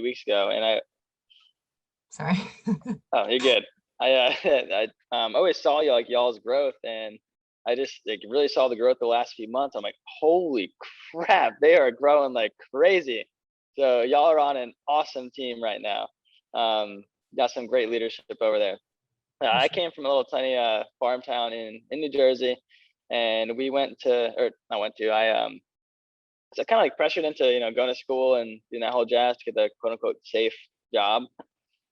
weeks ago, and Sorry. oh, you're good. I always saw y'all's growth, and I just like really saw the growth the last few months. I'm like, holy crap, they are growing like crazy. So y'all are on an awesome team right now. Got some great leadership over there. I came from a little tiny farm town in New Jersey, and we went to, or I went to, so kind of like pressured into going to school and doing that whole jazz to get the quote unquote safe job.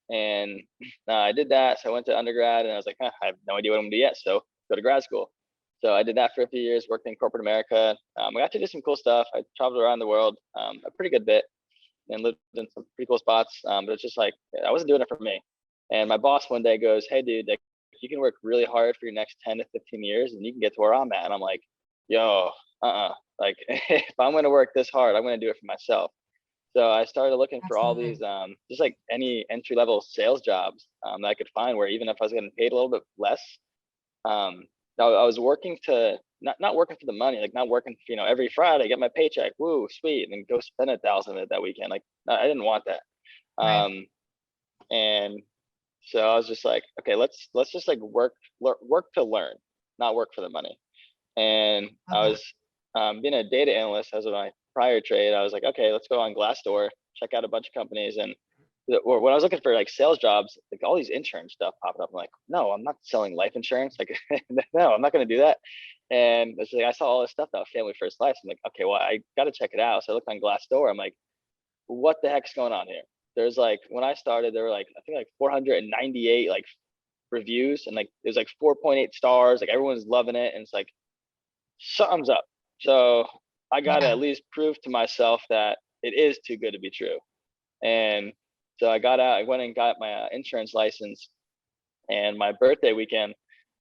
And I did that. So I went to undergrad, and I was like, I have no idea what I'm gonna do yet. So go to grad school. So I did that for a few years, worked in corporate America. I got to do some cool stuff. I traveled around the world a pretty good bit and lived in some pretty cool spots. But it's just like, I wasn't doing it for me. And my boss one day goes, hey, dude, like, you can work really hard for your next 10 to 15 years and you can get to where I'm at. And I'm like, yo, like, if I'm going to work this hard, I'm going to do it for myself. So I started looking for all these, just like any entry level sales jobs that I could find, where even if I was getting paid a little bit less, I was working to not working for the money, like not working, every Friday, get my paycheck, woo, sweet, and then go spend 1,000 of it that weekend. Like I didn't want that. Right. And so I was just like, okay, let's just like work to learn, not work for the money. And I was being a data analyst as my prior trade. I was like, okay, let's go on Glassdoor, check out a bunch of companies. And when I was looking for like sales jobs, like all these insurance stuff popped up. I'm like, no, I'm not selling life insurance. Like, no, I'm not going to do that. And it's like, I saw all this stuff about Family First Life. I'm like, okay, well, I got to check it out. So I looked on Glassdoor. I'm like, what the heck's going on here? There's like, when I started, there were like, I think like 498 like reviews, and like there's like 4.8 stars. Like everyone's loving it. And it's like, something's up. So I got to at least prove to myself that it is too good to be true. And so I got out, I went and got my insurance license, and my birthday weekend,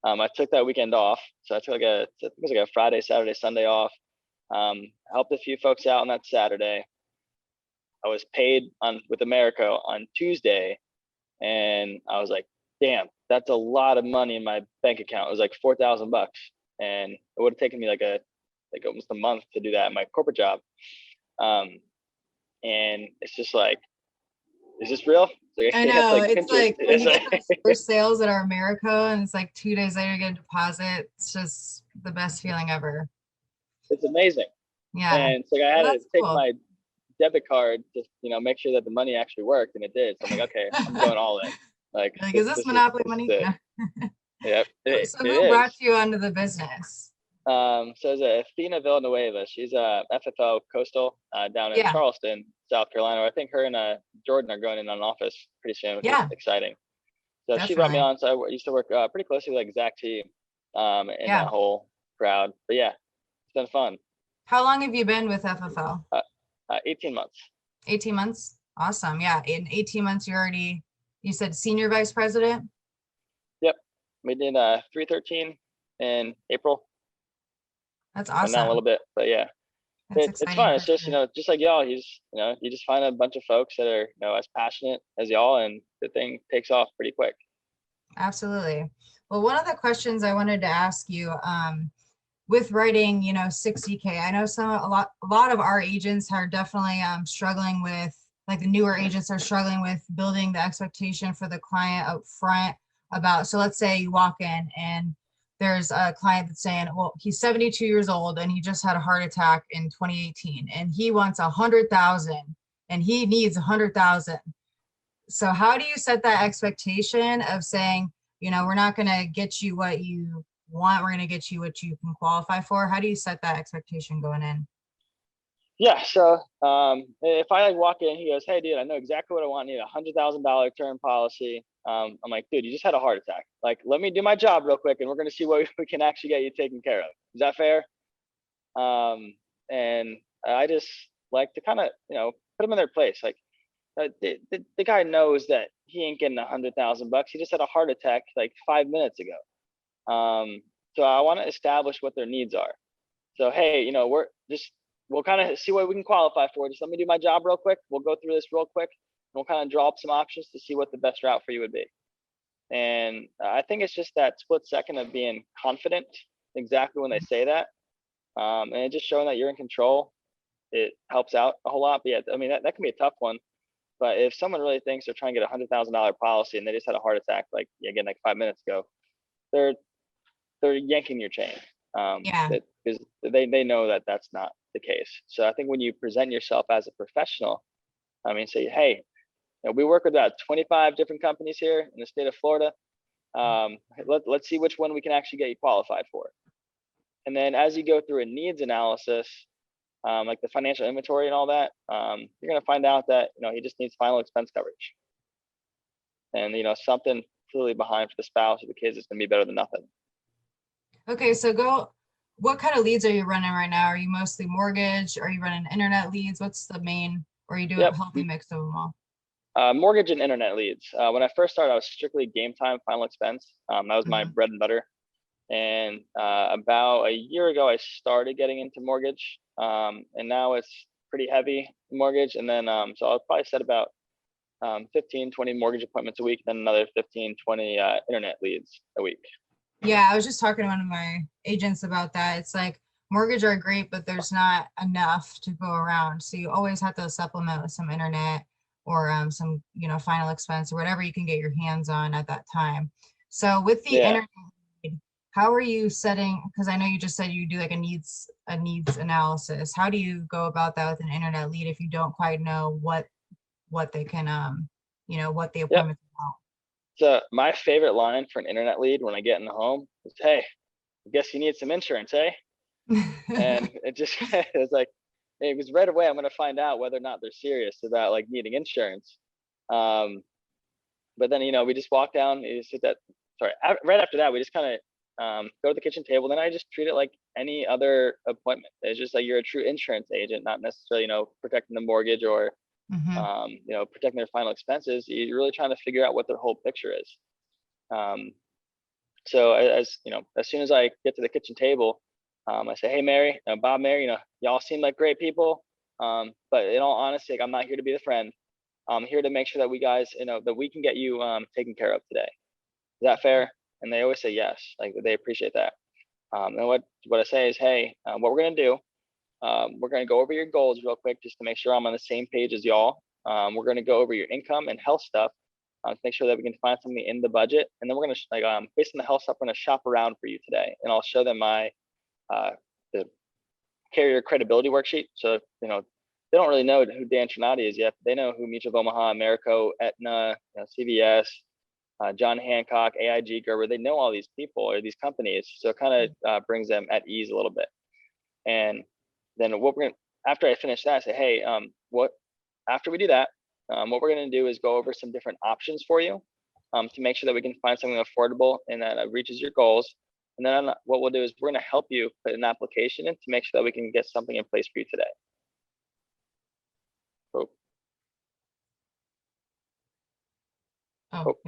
I took that weekend off. So I took it was like a Friday, Saturday, Sunday off. Helped a few folks out on that Saturday. I was paid with America on Tuesday, and I was like, damn, that's a lot of money in my bank account. It was like $4,000, and it would have taken me like almost a month to do that in my corporate job. And it's just like, is this real? I know, it's like when you get like, those first sales that are America, and it's like 2 days later you get a deposit. It's just the best feeling ever. it's amazing. Yeah. And so I had Well, to that's take cool. my debit card to make sure that the money actually worked, and it did. So I'm like, okay, I'm going all in. Like, Is this Monopoly money? it. Yep, So it who is. brought you onto the business? So there's Athena Villanueva. She's a FFL Coastal down in Charleston, South Carolina. I think her and Jordan are going in on an office pretty soon, which is exciting. So she brought me on. So I used to work pretty closely with like Zach T and that whole crowd. But yeah, it's been fun. How long have you been with FFL? 18 months. 18 months? Awesome. Yeah, in 18 months, you said senior vice president? Yep. We did 313 in April. That's awesome. And now a little bit, but yeah. It's fun. It's just, just like y'all, you just find a bunch of folks that are, as passionate as y'all, and the thing takes off pretty quick. Absolutely. Well, one of the questions I wanted to ask you, with writing, 60K, I know a lot of our agents are definitely struggling with, like the newer agents are struggling with building the expectation for the client up front about, so let's say you walk in and there's a client that's saying, well, he's 72 years old and he just had a heart attack in 2018 and he wants 100,000 and he needs 100,000. So how do you set that expectation of saying, we're not going to get you what you want, we're going to get you what you can qualify for? How do you set that expectation going in? Yeah, so if I walk in, he goes, hey, dude, I know exactly what I want. I need $100,000 term policy. I'm like, dude, you just had a heart attack. Like, let me do my job real quick, and we're going to see what we can actually get you taken care of. Is that fair? And I just like to kind of, put them in their place. Like, the guy knows that he ain't getting $100,000. He just had a heart attack like 5 minutes ago. So I want to establish what their needs are. So, hey, we'll kind of see what we can qualify for. Just let me do my job real quick. We'll go through this real quick. And we'll kind of draw up some options to see what the best route for you would be. And I think it's just that split second of being confident exactly when they say that. And just showing that you're in control, it helps out a whole lot. But yeah, I mean, that can be a tough one. But if someone really thinks they're trying to get $100,000 policy and they just had a heart attack, like again, like 5 minutes ago, they're yanking your chain. Yeah. Because they know that that's not the case. So I think when you present yourself as a professional, I mean, say, hey, we work with about 25 different companies here in the state of Florida. Let's see which one we can actually get you qualified for. And then as you go through a needs analysis, like the financial inventory and all that, you're going to find out that, he just needs final expense coverage. And, something clearly behind for the spouse or the kids is going to be better than nothing. Okay, so what kind of leads are you running right now? Are you mostly mortgage? Are you running internet leads? What's the main, or are you doing a healthy mix of them all? Mortgage and internet leads. When I first started, I was strictly game time final expense. That was my bread and butter. And about a year ago, I started getting into mortgage. And now it's pretty heavy mortgage. And then, so I'll probably set about 15, 20 mortgage appointments a week, then another 15, 20 internet leads a week. Yeah, I was just talking to one of my agents about that. It's like mortgage are great, but there's not enough to go around. So you always have to supplement with some internet or some, final expense or whatever you can get your hands on at that time. So with the internet, how are you setting, because I know you just said you do like a needs analysis. How do you go about that with an internet lead if you don't quite know what they can, what the appointment's about? So my favorite line for an internet lead when I get in the home is, hey, I guess you need some insurance, eh? And it just, it's like, hey, because right away I'm going to find out whether or not they're serious about like needing insurance. But then, we just walk down, right after that, we just kind of go to the kitchen table. Then I just treat it like any other appointment. It's just like you're a true insurance agent, not necessarily, protecting the mortgage or, protecting their final expenses. You're really trying to figure out what their whole picture is. So as soon as I get to the kitchen table, I say, hey, Mary, Bob, Mary, y'all seem like great people. But in all honesty, like, I'm not here to be the friend. I'm here to make sure that we guys, that we can get you taken care of today. Is that fair? And they always say yes. Like, they appreciate that. And what I say is, hey, what we're gonna do, we're gonna go over your goals real quick just to make sure I'm on the same page as y'all. We're gonna go over your income and health stuff to make sure that we can find something in the budget. And then we're gonna based on the health stuff, we're gonna shop around for you today, and I'll show them my the carrier credibility worksheet. So they don't really know who Dan Chernati is yet. They know who Mutual of Omaha, Americo, Aetna, CVS, John Hancock, AIG, Gerber. They know all these people or these companies, so it kind of brings them at ease a little bit. And then after I finish that, I say, hey, after we do that, what we're gonna do is go over some different options for you to make sure that we can find something affordable and that reaches your goals. And then what we'll do is we're gonna help you put an application in to make sure that we can get something in place for you today.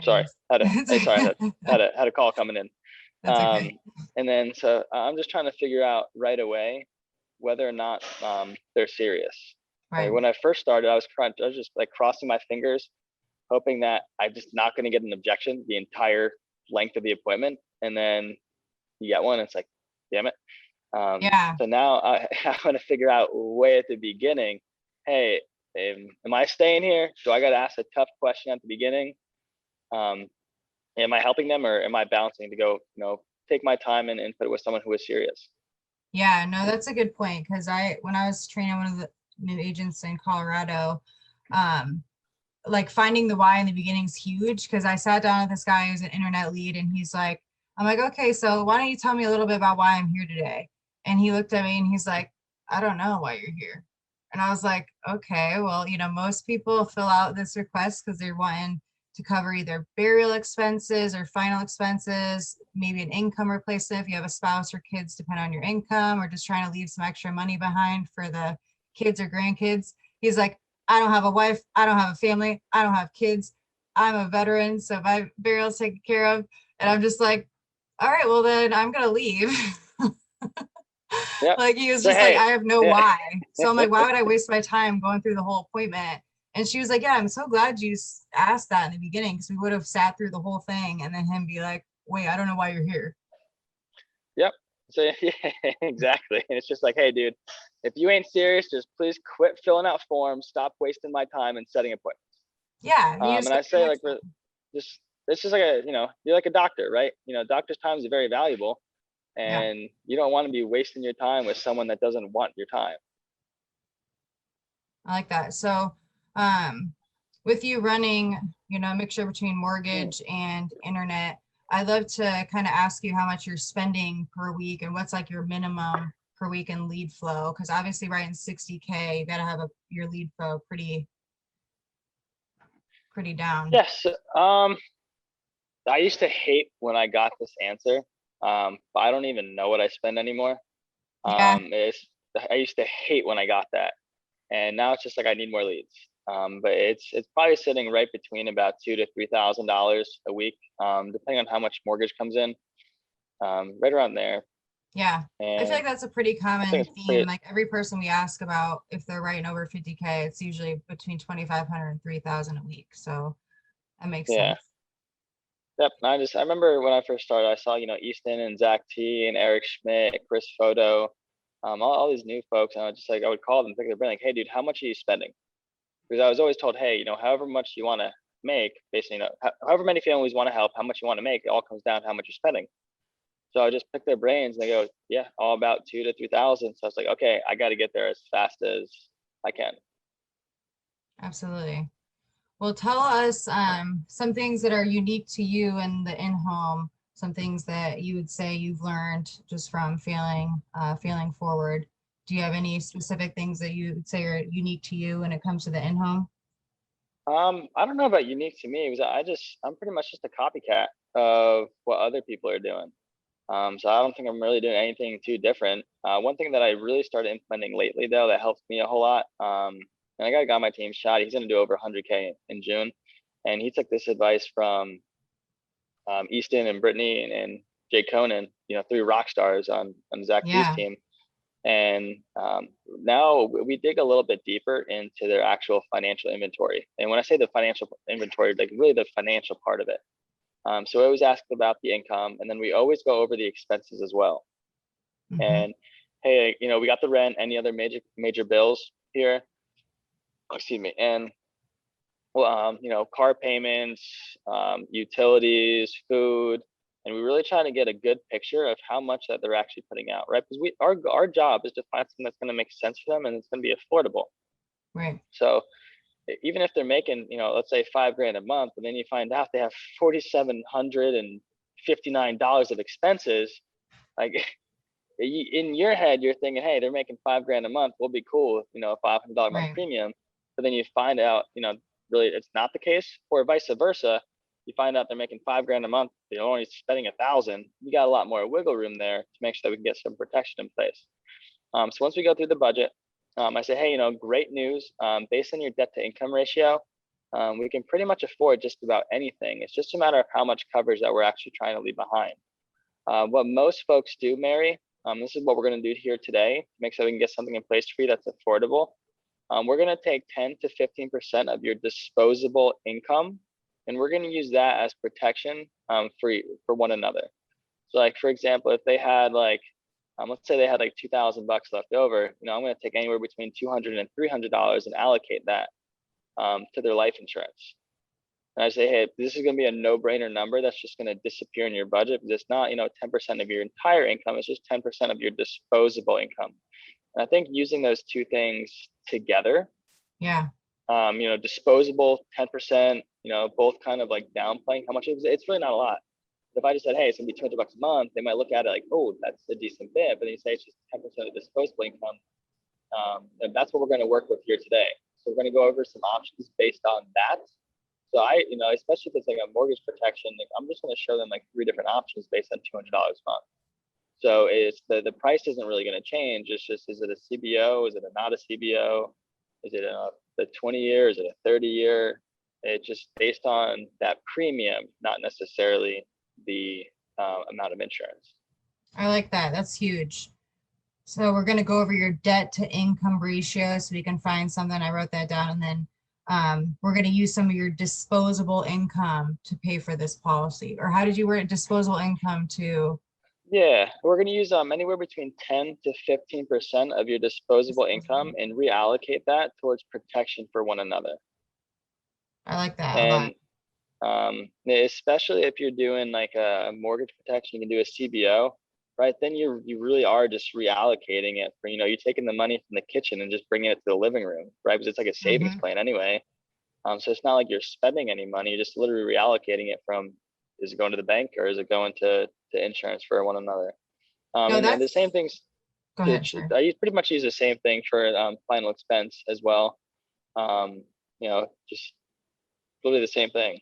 Sorry, had a call coming in. That's okay. And then so I'm just trying to figure out right away whether or not they're serious. Right. Like, when I first started, I was just like crossing my fingers, hoping that I'm just not going to get an objection the entire length of the appointment. And then you get one, it's like, damn it. So now I want to figure out way at the beginning, hey, am I staying here? Do I got to ask a tough question at the beginning? Am I helping them, or am I bouncing to go, take my time and put it with someone who is serious? Yeah, no, that's a good point. Because when I was training one of the new agents in Colorado, like finding the why in the beginning is huge. Because I sat down with this guy who's an internet lead, and I'm like, okay, so why don't you tell me a little bit about why I'm here today? And he looked at me and he's like, I don't know why you're here. And I was like, okay, well, most people fill out this request because they're wanting to cover either burial expenses or final expenses, maybe an income replacement if you have a spouse or kids, depending on your income, or just trying to leave some extra money behind for the kids or grandkids. He's like, I don't have a wife, I don't have a family, I don't have kids, I'm a veteran, so my burial's taken care of. And I'm just like, all right, well then I'm gonna leave. Like, he was just like, I have no why. So I'm like, why would I waste my time going through the whole appointment? And she was like, yeah, I'm so glad you asked that in the beginning, because we would have sat through the whole thing and then him be like, wait, I don't know why you're here. Yep. So yeah, exactly. And it's just like, hey, dude, if you ain't serious, just please quit filling out forms, stop wasting my time and setting appointments. Yeah, you And just I got your say like, next one. just, it's just like you're like a doctor, right? Doctor's time is very valuable, Yeah, and you don't want to be wasting your time with someone that doesn't want your time. I like that. So, with you running, a mixture between Mm. mortgage and internet, I'd love to kind of ask you how much you're spending per week and what's like your minimum per week in lead flow. Because obviously, writing 60K, you got to have your lead flow pretty down. Yes. I used to hate when I got this answer, but I don't even know what I spend anymore. Yeah, It's I used to hate when I got that, and now it's just like I need more leads. But it's probably sitting right between about $2,000 to $3,000 a week, depending on how much mortgage comes in, right around there. yeah. I feel And like that's a pretty I think common it's theme. pretty, Like every person we ask about if they're writing over 50K, it's usually between 2,500 and 3,000 a week. So that makes yeah. sense. Yep. I remember when I first started, I saw, Easton and Zach T and Eric Schmidt, Chris Photo, all these new folks. And I would call them, pick their brain, like, hey, dude, how much are you spending? Because I was always told, hey, however much you want to make, basically, however many families want to help, how much you want to make, it all comes down to how much you're spending. So I just pick their brains and they go, yeah, all about 2 to 3,000. So I was like, okay, I got to get there as fast as I can. Absolutely. Well, tell us some things that are unique to you in the in-home, some things that you would say you've learned just from failing forward. Do you have any specific things that you would say are unique to you when it comes to the in-home? I don't know about unique to me because I'm pretty much just a copycat of what other people are doing. So I don't think I'm really doing anything too different. One thing that I really started implementing lately, though, that helps me a whole lot. And I got a guy on my team, Shad. He's going to do over 100K in June, and he took this advice from Easton and Brittany and Jay Conan, three rock stars on Zach T's Yeah, team. And now we dig a little bit deeper into their actual financial inventory. And when I say the financial inventory, like really the financial part of it. So I always ask about the income, and then we always go over the expenses as well. hmm, And hey, we got the rent, any other major bills here. Excuse me. And well, car payments, utilities, food, and we really try to get a good picture of how much that they're actually putting out, right? Because our job is to find something that's going to make sense for them and it's going to be affordable. right. So even if they're making, let's say 5 grand a month, and then you find out they have $4,759 of expenses, like in your head, you're thinking, hey, they're making 5 grand a month. We'll be cool, a $500 a month Right. premium. But then you find out, really it's not the case, or vice versa. You find out they're making 5 grand a month. They're only spending 1,000. You got a lot more wiggle room there to make sure that we can get some protection in place. So once we go through the budget, I say, hey, great news. Based on your debt to income ratio, we can pretty much afford just about anything. It's just a matter of how much coverage that we're actually trying to leave behind. What most folks do, Mary, this is what we're going to do here today to make sure we can get something in place for you that's affordable. We're going to take 10 to 15% of your disposable income, and we're going to use that as protection for one another. So, like for example, if they had let's say they had like $2,000 left over, I'm going to take anywhere between $200 and $300 and allocate that to their life insurance. And I say, hey, this is going to be a no-brainer number that's just going to disappear in your budget because it's not, 10% of your entire income. It's just 10% of your disposable income. And I think using those two things together, Yeah, disposable 10%, both kind of like downplaying how much it's really not a lot. If I just said, hey, it's gonna be $200 a month, they might look at it like, oh, that's a decent bit. But then you say it's just 10% of disposable income. And that's what we're going to work with here today. So we're going to go over some options based on that. So especially if it's like a mortgage protection, like I'm just going to show them like 3 different options based on $200 a month. So it's the price isn't really going to change. It's just, is it a CBO? Is it not a CBO? Is it the 20-year? Is it a 30-year? It's just based on that premium, not necessarily the amount of insurance. I like that. That's huge. So we're going to go over your debt to income ratio so we can find something. I wrote that down. And then we're going to use some of your disposable income to pay for this policy. Or how did you word it? Disposable income to Yeah, we're going to use anywhere between 10 to 15% of your disposable income disposable. and reallocate that towards protection for one another. I like that a lot. And especially if you're doing like a mortgage protection, you can do a CBO, right? Then you really are just reallocating it for, you're taking the money from the kitchen and just bringing it to the living room, right? Because it's like a savings Hmm. plan anyway. So it's not like you're spending any money. You're just literally reallocating it from, is it going to the bank or is it going to insurance for one another? No, And then the same that's, things, go ahead, sure. pretty much use the same thing for final expense as well. Um, just literally the same thing.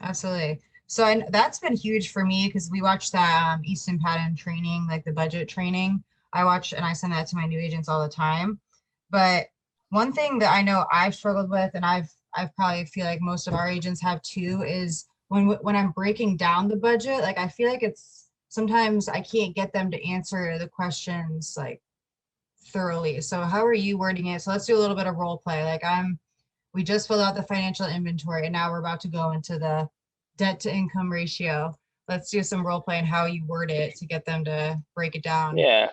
Absolutely. So that's been huge for me because we watch that Easton Pattern training, like the budget training. I watch and I send that to my new agents all the time. But one thing that I know I've struggled with, and I've probably feel like most of our agents have too, is when I'm breaking down the budget, like I feel like it's sometimes I can't get them to answer the questions like thoroughly. So how are you wording it? So let's do a little bit of role play. We just filled out the financial inventory and now we're about to go into the debt to income ratio. Let's do some role play and how you word it to get them to break it down. Yeah.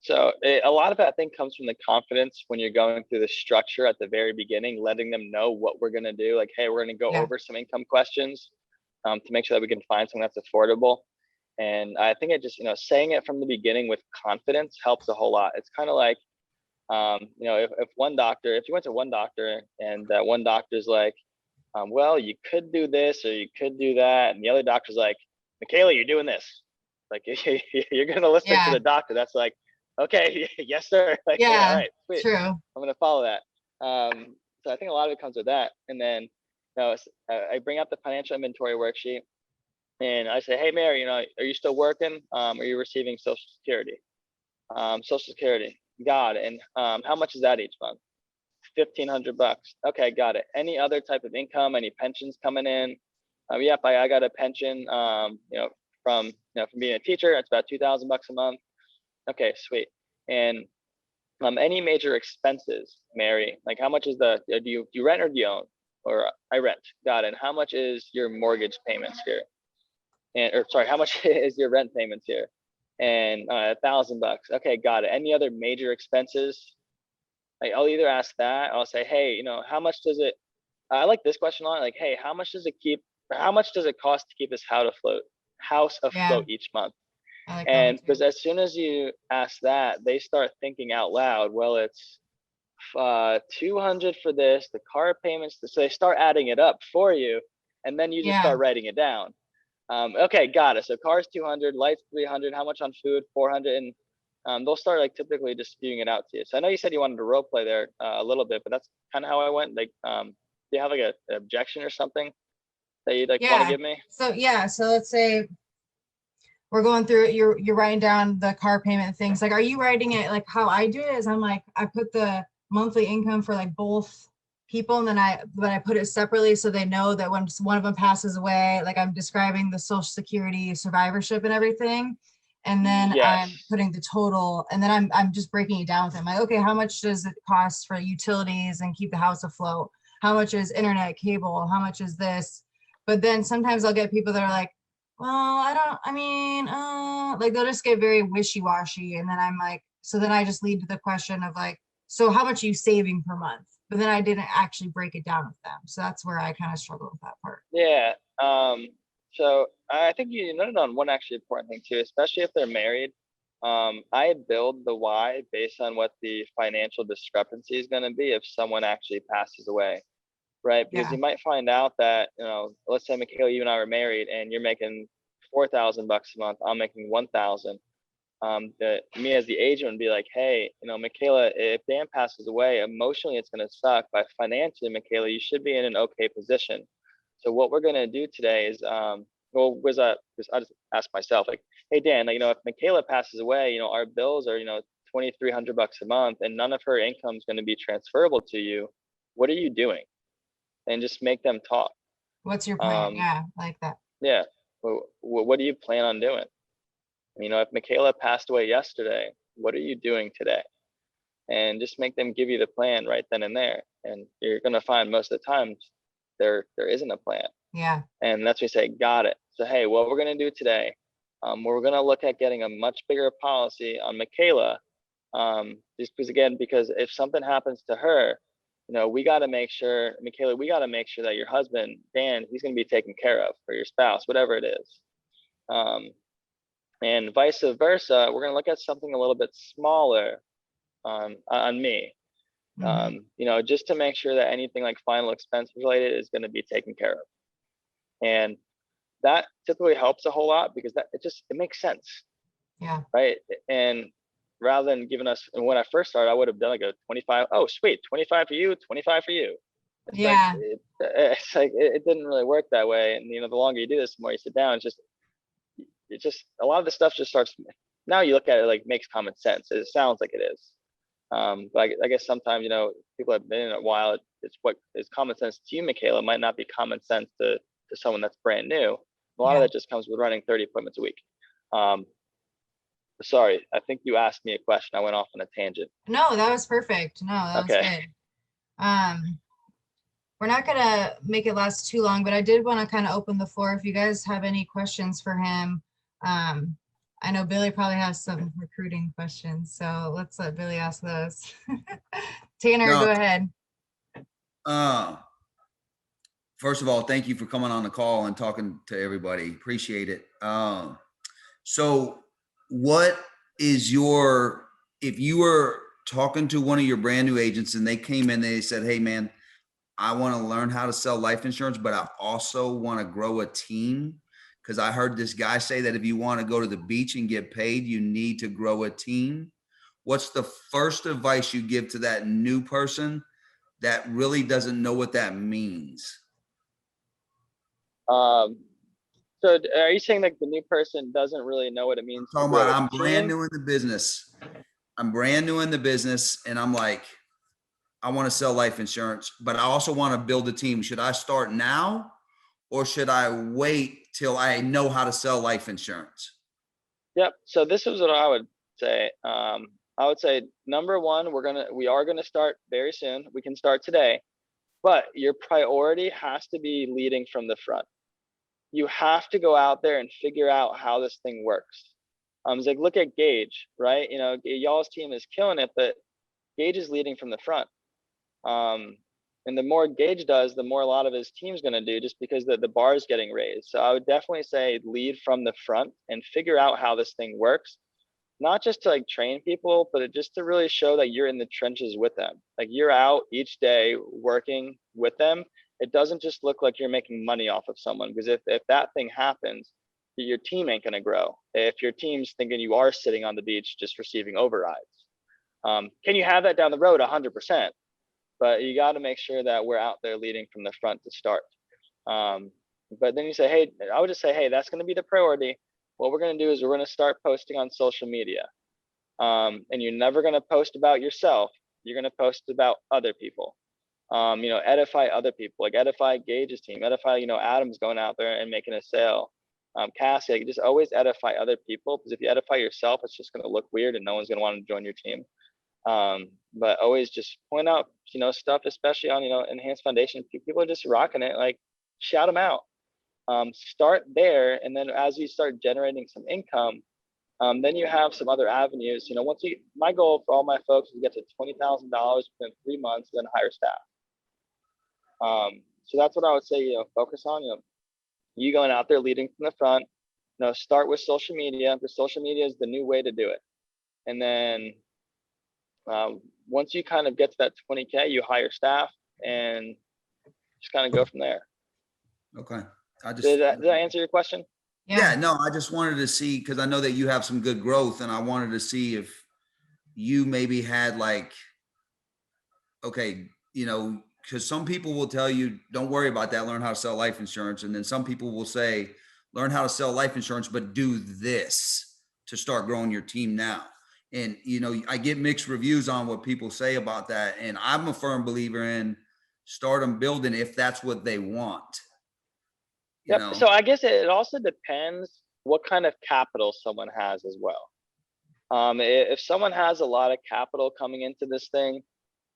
So a lot of it, I think, comes from the confidence when you're going through the structure at the very beginning, letting them know what we're going to do. Like, hey, we're going to go Yeah. over some income questions to make sure that we can find something that's affordable. And I think it just, saying it from the beginning with confidence helps a whole lot. It's kind of like, if you went to one doctor and that one doctor's like, well, you could do this or you could do that. And the other doctor's like, Michaela, you're doing this. Like, you're going to listen to Yeah. the doctor. That's like, okay, yes, sir. Like, yeah, all Yeah. right, sweet. True. I'm going to follow that. So I think a lot of it comes with that. And then, I bring up the financial inventory worksheet and I say, hey, Mary, are you still working? Are you receiving Social Security? Social Security. Got it. And how much is that each month? $1,500. Okay, got it. Any other type of income? Any pensions coming in? Yep, I got a pension. From being a teacher, it's about $2,000 a month. Okay, sweet. And any major expenses, Mary? Like, how much is do you rent or do you own? Or I rent. Got it. And how much is your mortgage payments here? And or sorry, how much is your rent payments here? And $1,000. Okay, got it. Any other major expenses? Like, I'll either ask that, or I'll say, hey, how much does it? I like this question a lot. Like, hey, how much does it cost to keep this house Yeah. afloat each month? I like that one And too. because as soon as you ask that, they start thinking out loud. Well, it's 200 for this, the car payments. So they start adding it up for you, and then you just Yeah. start writing it down. Okay, got it. So cars 200, lights 300. How much on food? 400, and they'll start like typically just spewing it out to you. So I know you said you wanted to role play there a little bit, but that's kind of how I went. Like, do you have like an objection or something that you'd like want to Yeah. give me? So yeah, so let's say we're going through it, you're writing down the car payment things. Like, are you writing it like how I do it is I'm like, I put the monthly income for like both people and then I put it separately so they know that when one of them passes away, like I'm describing the social security survivorship and everything. And then I'm Yes. putting the total and then I'm just breaking it down with them. Like, okay, how much does it cost for utilities and keep the house afloat? How much is internet cable? How much is this? But then sometimes I'll get people that are like, well, I mean, like they'll just get very wishy-washy. And then I'm like, so then I just lead to the question of like, so how much are you saving per month? But then I didn't actually break it down with them. So that's where I kind of struggle with that part. Yeah. So I think you noted on one actually important thing too, especially if they're married. I build the why based on what the financial discrepancy is going to be if someone actually passes away, right? Because Yeah. you might find out that, let's say Michaela, you and I were married and you're making $4,000 a month, I'm making 1,000. That me as the agent would be like, hey, Michaela, if Dan passes away, emotionally it's going to suck, but financially, Michaela, you should be in an okay position. So what we're going to do today is, I just ask myself, like, hey Dan, like, if Michaela passes away, our bills are, $2,300 a month, and none of her income is going to be transferable to you. What are you doing? And just make them talk. What's your plan? Um, Yeah, I like that. yeah. What do you plan on doing? If Michaela passed away yesterday, what are you doing today? And just make them give you the plan right then and there. And you're gonna find most of the times there isn't a plan. Yeah. And that's when you say, got it. So hey, what we're gonna do today, we're gonna look at getting a much bigger policy on Michaela. Just because again, because if something happens to her, we got to make sure, Michaela, we got to make sure that your husband, Dan, he's going to be taken care of, for your spouse, whatever it is. And vice versa, we're going to look at something a little bit smaller on me, just to make sure that anything like final expense related is going to be taken care of. And that typically helps a whole lot, because it makes sense. Yeah. Right. And rather than giving us, and when I first started, I would have done like a 25. Oh, sweet. 25 for you, 25 for you. It's Yeah. like, it didn't really work that way. And, the longer you do this, the more you sit down, it's just a lot of the stuff just starts. Now you look at it, like, makes common sense. It sounds like it is. But I guess sometimes, people have been in it a while. It's what is common sense to you, Michaela, might not be common sense to someone that's brand new. A lot of that just comes with running 30 appointments a week. Sorry, I think you asked me a question. I went off on a tangent. No, that was perfect. No, that was good. We're not gonna make it last too long, but I did want to kind of open the floor if you guys have any questions for him. I know Billy probably has some recruiting questions, so let's let Billy ask those. Tanner, go ahead. First of all, thank you for coming on the call and talking to everybody. Appreciate it. So what is if you were talking to one of your brand new agents and they came in, they said, hey man, I want to learn how to sell life insurance, but I also want to grow a team. Because I heard this guy say that if you want to go to the beach and get paid, you need to grow a team. What's the first advice you give to that new person that really doesn't know what that means? So are you saying like the new person doesn't really know what it means? I'm brand new in the business. And I'm like, I want to sell life insurance, but I also want to build a team. Should I start now or should I wait till I know how to sell life insurance? Yep. So this is what I would say. I would say, number one, we are gonna start very soon. We can start today, but your priority has to be leading from the front. You have to go out there and figure out how this thing works. It's like, look at Gage, right? Y'all's team is killing it, but Gage is leading from the front. And the more Gage does, the more a lot of his team's going to do, just because the bar is getting raised. So I would definitely say lead from the front and figure out how this thing works, not just to like train people, but just to really show that you're in the trenches with them. Like, you're out each day working with them. It doesn't just look like you're making money off of someone, because if that thing happens, your team ain't going to grow. If your team's thinking you are sitting on the beach just receiving overrides, can you have that down the road? 100%. But you got to make sure that we're out there leading from the front to start. But then you say, hey, I would just say, hey, that's going to be the priority. What we're going to do is we're going to start posting on social media. And you're never going to post about yourself. You're going to post about other people. Edify other people, like edify Gage's team, edify, Adam's going out there and making a sale. Cassie, like, just always edify other people, because if you edify yourself, it's just going to look weird and no one's going to want to join your team. But always just point out, stuff, especially on, enhanced foundation. People are just rocking it. Like, shout them out. Start there. And then as you start generating some income, then you have some other avenues. My goal for all my folks is to get to $20,000 within 3 months, then hire staff. So that's what I would say, focus on, you going out there leading from the front, start with social media, because social media is the new way to do it. And then once you kind of get to that 20K, you hire staff and just kind of go from there. Okay. Did that answer your question? Yeah, no, I just wanted to see, because I know that you have some good growth, and I wanted to see if you maybe had like, okay, because some people will tell you, don't worry about that, learn how to sell life insurance. And then some people will say, learn how to sell life insurance, but do this to start growing your team now. And, I get mixed reviews on what people say about that. And I'm a firm believer in start them building if that's what they want. Yep. So I guess it also depends what kind of capital someone has as well. If someone has a lot of capital coming into this thing,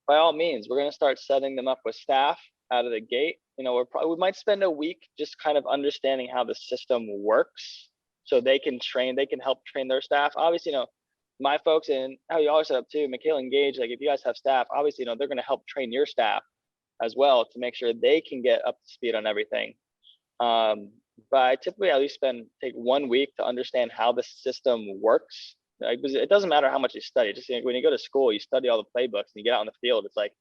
by all means, we're going to start setting them up with staff out of the gate. We might spend a week just kind of understanding how the system works, so they can help train their staff. Obviously, my folks, and how you always set up too, Michaela and Gage, like if you guys have staff, obviously, they're going to help train your staff as well to make sure they can get up to speed on everything. But I typically at least take 1 week to understand how the system works. Like, it doesn't matter how much you study. Just like when you go to school, you study all the playbooks and you get out in the field. It's like,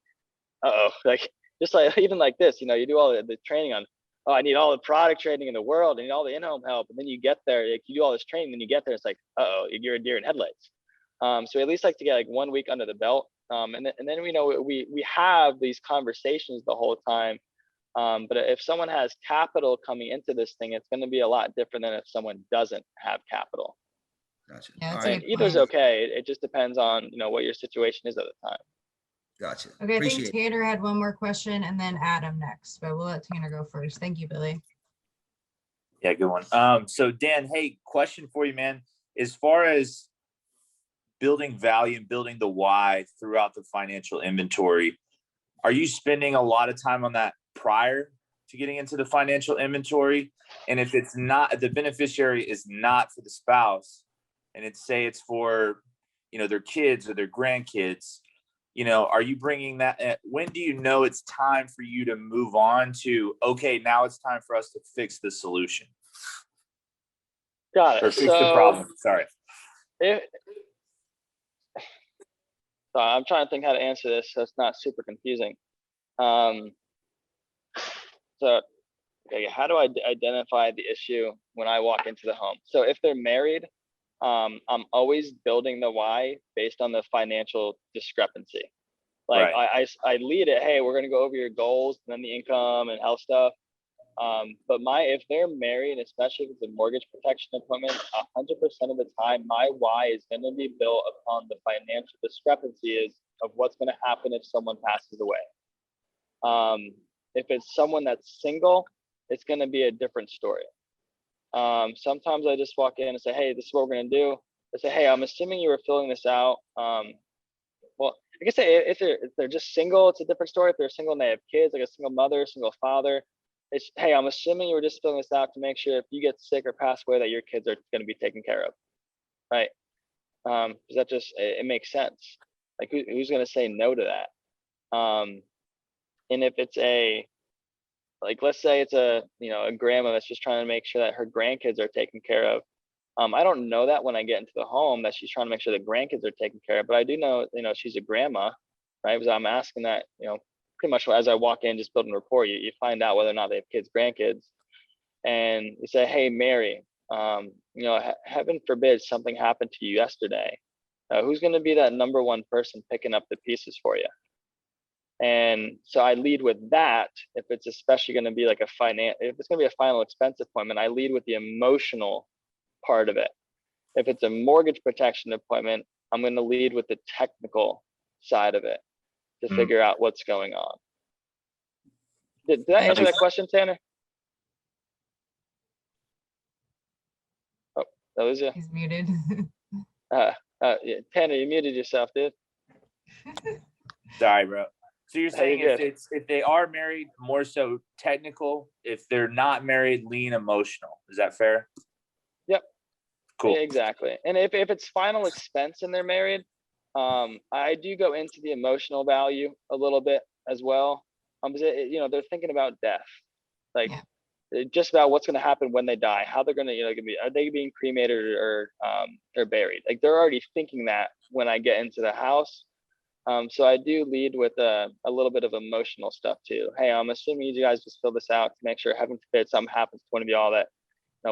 like just like even like this, you do all the training on, oh, I need all the product training in the world, I need all the in-home help, and then you get there, like you do all this training, then you get there, it's like, you're a deer in headlights. So at least like to get like 1 week under the belt, and then we have these conversations the whole time. But if someone has capital coming into this thing, it's going to be a lot different than if someone doesn't have capital. Gotcha. Yeah, All that's a right. good Either's point. okay. It just depends on what your situation is at the time. Gotcha. Okay, I think Appreciate it. Tanner had one more question and then Adam next, but we'll let Tanner go first. Thank you, Billy. Yeah, good one. So Dan, hey, question for you, man. As far as building value and building the why throughout the financial inventory, are you spending a lot of time on that prior to getting into the financial inventory? And if it's not, the beneficiary is not for the spouse, and it's for, their kids or their grandkids, are you bringing that? When do you know it's time for you to move on to, okay, now it's time for us to fix the solution? Got it. Or fix the problem. Sorry. So I'm trying to think how to answer this so it's not super confusing. So, okay, how do I identify the issue when I walk into the home? So if they're married, I'm always building the why based on the financial discrepancy. Like right. I lead it, hey, we're going to go over your goals and then the income and health stuff. But if they're married, especially if it's a mortgage protection appointment, 100% of the time, my why is going to be built upon the financial discrepancy of what's going to happen if someone passes away. If it's someone that's single, it's going to be a different story. Sometimes I just walk in and say, hey, this is what we're going to do. I say, hey, I'm assuming you were filling this out. Well, I guess if they're just single, it's a different story. If they're single and they have kids, like a single mother, single father, it's, hey, I'm assuming you were just filling this out to make sure if you get sick or pass away that your kids are going to be taken care of, right? Because that just, it makes sense. Like who's going to say no to that? And if it's let's say it's a grandma that's just trying to make sure that her grandkids are taken care of. I don't know that when I get into the home that she's trying to make sure the grandkids are taken care of, but I do know, she's a grandma, right? Because I'm asking that, pretty much as I walk in, just building rapport, you find out whether or not they have kids, grandkids, and you say, hey, Mary, heaven forbid something happened to you yesterday. Who's going to be that number one person picking up the pieces for you? And so I lead with that. If it's especially going to be like if it's going to be a final expense appointment, I lead with the emotional part of it. If it's a mortgage protection appointment, I'm going to lead with the technical side of it to figure out what's going on. Did I answer that question, Tanner? Oh, that was you. He's muted. Yeah, Tanner, you muted yourself, dude. Sorry, bro. So you're saying if they are married, more so technical. If they're not married, lean emotional. Is that fair? Yep. Cool. Exactly. And if it's final expense and they're married, I do go into the emotional value a little bit as well. Because they're thinking about death, like just about what's going to happen when they die, how they're going to, are they being cremated or buried? Like they're already thinking that when I get into the house. So I do lead with a little bit of emotional stuff too. Hey, I'm assuming you guys just fill this out to make sure heaven forbid something happens to one of you all that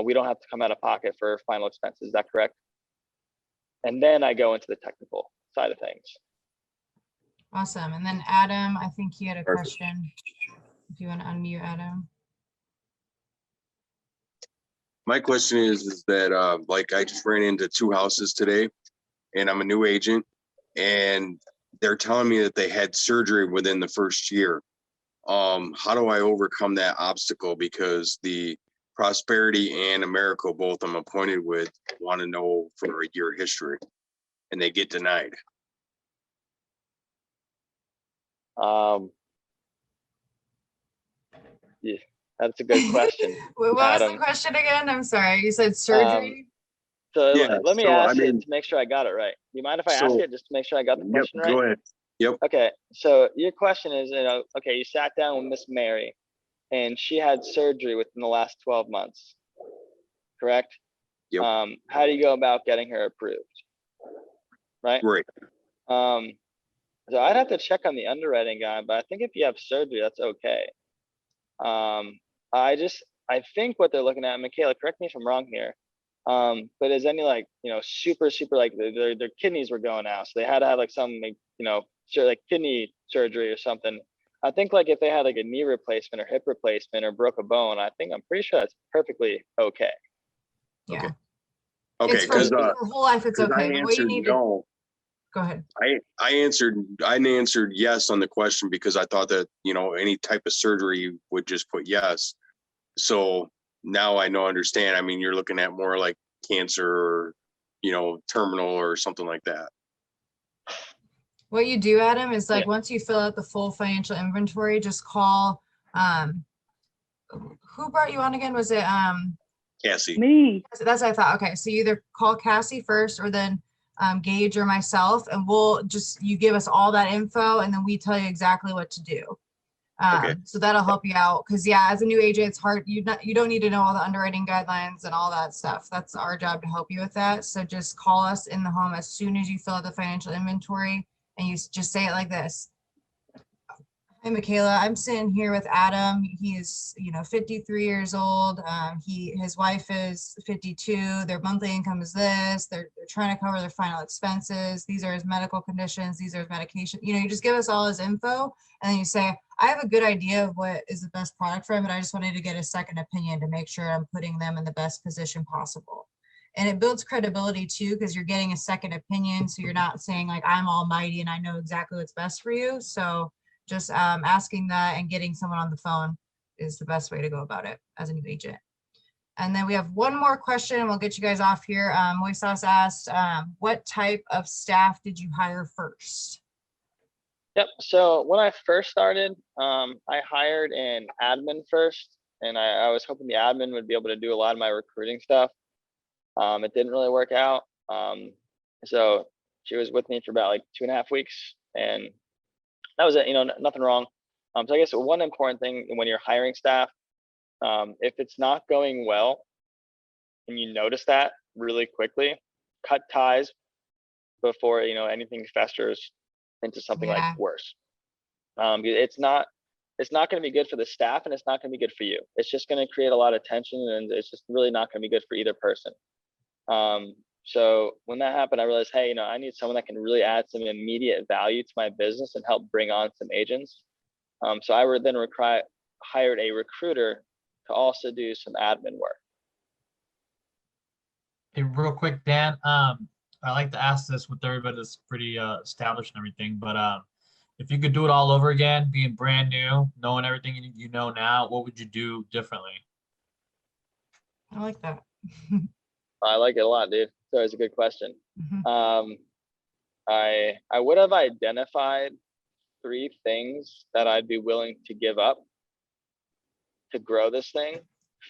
we don't have to come out of pocket for final expenses. Is that correct? And then I go into the technical side of things. Awesome. And then Adam, I think you had a question. If you want to unmute Adam. My question is that I just ran into 2 houses today, and I'm a new agent, and they're telling me that they had surgery within the first year. How do I overcome that obstacle? Because the Prosperity and America, both I'm appointed with, want to know for a year history, and they get denied. Yeah, that's a good question. What was the question again? I'm sorry. You said surgery? So Yeah, let me so I ask it mean, to make sure I got it right. Do you mind if I ask so, it just to make sure I got the yep, question right? go ahead. Yep, Okay, so your question is, okay, you sat down with Miss Mary and she had surgery within the last 12 months, correct? Yep. How do you go about getting her approved? Right? right. So I'd have to check on the underwriting guy, but I think if you have surgery, that's okay. I think what they're looking at, Michaela, correct me if I'm wrong here. But is any like, super like their kidneys were going out. So they had to have like some, like kidney surgery or something. I think like if they had like a knee replacement or hip replacement or broke a bone, I'm pretty sure that's perfectly okay. Yeah. Okay, It's for because for whole life, it's I okay. But what you answered need to, no. go ahead. I answered yes on the question because I thought that, any type of surgery would just put yes. So now I understand. I mean, you're looking at more like cancer or, terminal or something like that. What you do, Adam, is like Yeah. once you fill out the full financial inventory, just call, who brought you on again? Was it, Cassie. Me. that's what I thought. Okay, so you either call Cassie first or then Gage or myself, and we'll just, you give us all that info and then we tell you exactly what to do. Okay. So that'll help you out. Cause yeah, as a new agent, it's hard. You don't need to know all the underwriting guidelines and all that stuff. That's our job to help you with that. So just call us in the home as soon as you fill out the financial inventory, and you just say it like this. Hi, Michaela. I'm sitting here with Adam. He's, 53 years old. His wife is 52. Their monthly income is this. They're trying to cover their final expenses. These are his medical conditions. These are his medication. You just give us all his info, and then you say, I have a good idea of what is the best product for him, but I just wanted to get a second opinion to make sure I'm putting them in the best position possible. And it builds credibility too, because you're getting a second opinion. So you're not saying like, I'm almighty and I know exactly what's best for you. So just asking that and getting someone on the phone is the best way to go about it as a new agent. And then we have one more question and we'll get you guys off here. Moises asked, what type of staff did you hire first? Yep. So when I first started, I hired an admin first, and I was hoping the admin would be able to do a lot of my recruiting stuff. It didn't really work out. So she was with me for about like 2.5 weeks, and that was it. Nothing wrong. So I guess one important thing when you're hiring staff, if it's not going well, and you notice that really quickly, cut ties before anything festers into something like worse. It's not going to be good for the staff, and it's not going to be good for you. It's just going to create a lot of tension, and it's just really not going to be good for either person. So when that happened, I realized, hey, I need someone that can really add some immediate value to my business and help bring on some agents. So I then hired a recruiter to also do some admin work. Hey, real quick, Dan, I like to ask this with everybody that's pretty established and everything, but if you could do it all over again, being brand new, knowing everything you know now, what would you do differently? I like that. I like it a lot, dude. So it's a good question. Mm-hmm. I would have identified 3 things that I'd be willing to give up to grow this thing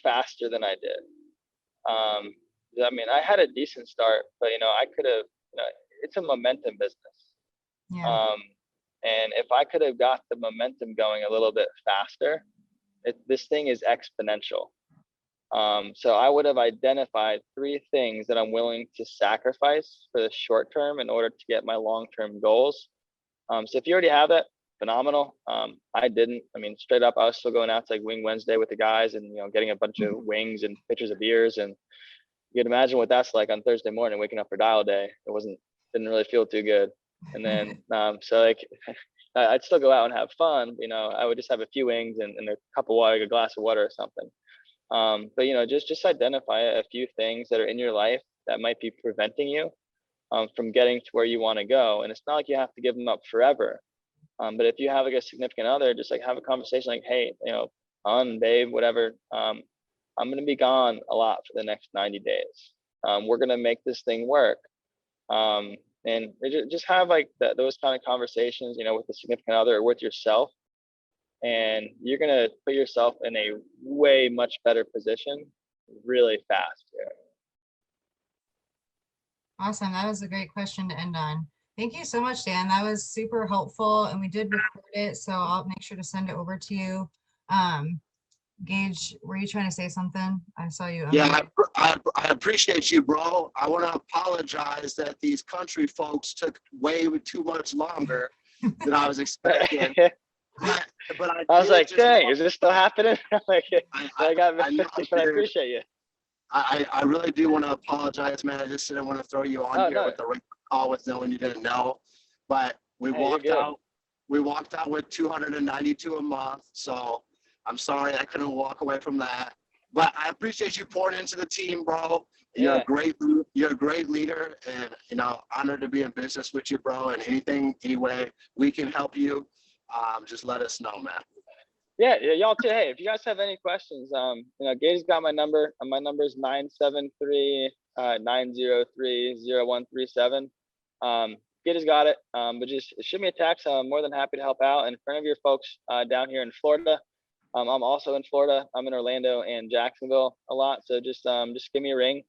faster than I did. I mean, I had a decent start, but I could have, it's a momentum business. Yeah. And if I could have got the momentum going a little bit faster, this thing is exponential. So I would have identified 3 things that I'm willing to sacrifice for the short term in order to get my long-term goals. So if you already have that, phenomenal. I didn't. I mean, straight up, I was still going out to like Wing Wednesday with the guys and getting a bunch of wings and pictures of beers, and you can imagine what that's like on Thursday morning, waking up for dial day. Didn't really feel too good. And then so like I'd still go out and have fun. I would just have a few wings and a cup of water, like a glass of water or something. But just identify a few things that are in your life that might be preventing you from getting to where you want to go. And it's not like you have to give them up forever. But if you have like a significant other, just like have a conversation like, hey, babe, whatever, I'm going to be gone a lot for the next 90 days. We're going to make this thing work. And just have like those kind of conversations, with a significant other or with yourself. And you're going to put yourself in a way much better position really fast. Awesome. That was a great question to end on. Thank you so much, Dan. That was super helpful, and we did record it, so I'll make sure to send it over to you. Gage, were you trying to say something? I saw you. Yeah, I appreciate you, bro. I want to apologize that these country folks took way too much longer than I was expecting. But I was like, dang, is this still happening? Like, I got I know, missed, but I dude. appreciate you. I really do want to apologize, man. I just didn't want to throw you on Oh, here no. with the right call with no one you didn't know. But we Hey, you're walked good. out. We walked out with 292 a month. So I'm sorry I couldn't walk away from that. But I appreciate you pouring into the team, bro. You're Yeah. a great leader, and honored to be in business with you, bro. And any way we can help you, just let us know, man. Yeah, y'all too. Hey, if you guys have any questions, Gage's got my number. My number is 973-903-0137. Gage's got it. But just shoot me a text. I'm more than happy to help out. And for any of your folks down here in Florida, I'm also in Florida. I'm in Orlando and Jacksonville a lot. So just give me a ring,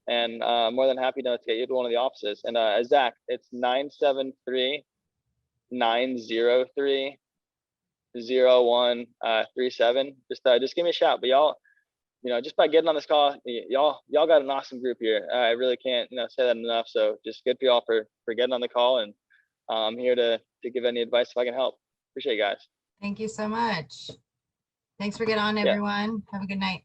and I'm more than happy to get you to one of the offices. And Zach, it's 973-903-0137. Just give me a shout. But y'all, just by getting on this call, y'all got an awesome group here. I really can't say that enough. So just good for y'all for getting on the call, and I'm here to give any advice if I can help. Appreciate you guys. Thank you so much. Thanks for getting on, Yeah. everyone. Have a good night.